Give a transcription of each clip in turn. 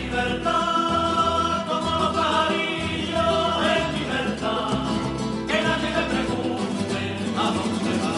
libertad, como los pajarillos en libertad, que nadie me pregunte a dónde va.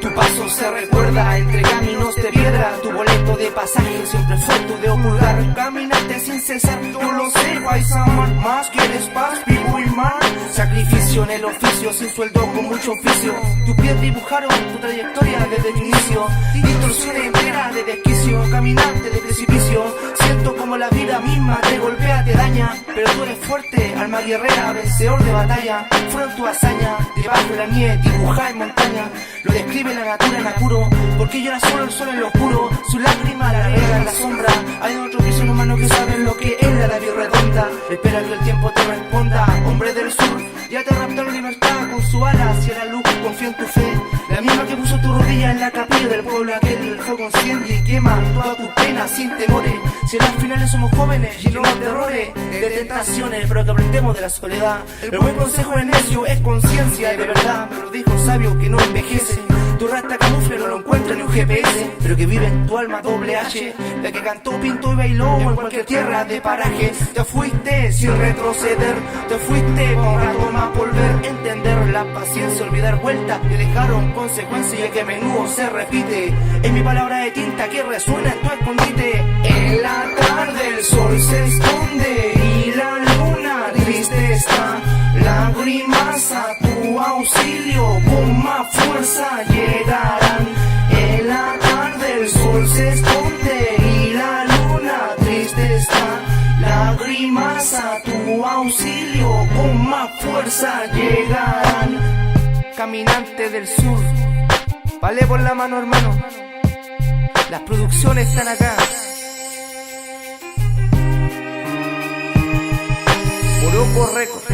Tu paso se recuerda entre caminos de piedra, tu boleto de pasaje siempre fue tu dedo pulgar. Caminaste sin cesar, yo lo sé, Guaysamán, más quieres paz, vivo y mal. Sacrificio en el oficio, sin sueldo con mucho oficio. Tus pies dibujaron tu trayectoria desde el inicio. Distorsiones enteras de desquicio, caminante de precipicio. Siento como la vida misma te golpea, te daña, pero tú eres fuerte, alma guerrera, vencedor de batalla. Fueron tu hazaña, debajo de la nieve, dibujada en montaña. Lo describe la natura en apuro, porque llora solo el sol en lo oscuro. Su lágrima la rega en la sombra. Hay otro piso en humano que saben lo que es la vida redonda. Espera que el tiempo te responda, hombre del sur. Ya te raptó la libertad con su ala hacia la luz, confía en tu fe. La misma que puso tu rodilla en la capilla del pueblo aquel. El fuego enciende y quema toda tu pena sin temores. Si en las finales somos jóvenes, llenos de errores, de tentaciones, pero que aprendemos de la soledad. El buen consejo es necio, es conciencia y de verdad. Me lo dijo un sabio que no envejece. Tu rasta camufle no lo encuentra ni un GPS, pero que vive en tu alma doble H, la que cantó, pintó y bailó en cualquier tierra de paraje. Te fuiste sin retroceder, te fuiste con un rato más volver. Entender la paciencia, olvidar vueltas que dejaron consecuencias y que a menudo se repite. Es mi palabra de tinta que resuena en tu escondite. En la tarde el sol se esconde y la luna triste está. Lágrimas a tu auxilio con más fuerza llegarán. En la tarde el sol se esconde y la luna triste está. Lágrimas a tu auxilio con más fuerza llegarán. Caminante del sur, vale por la mano hermano. Las producciones están acá. Morocco Records.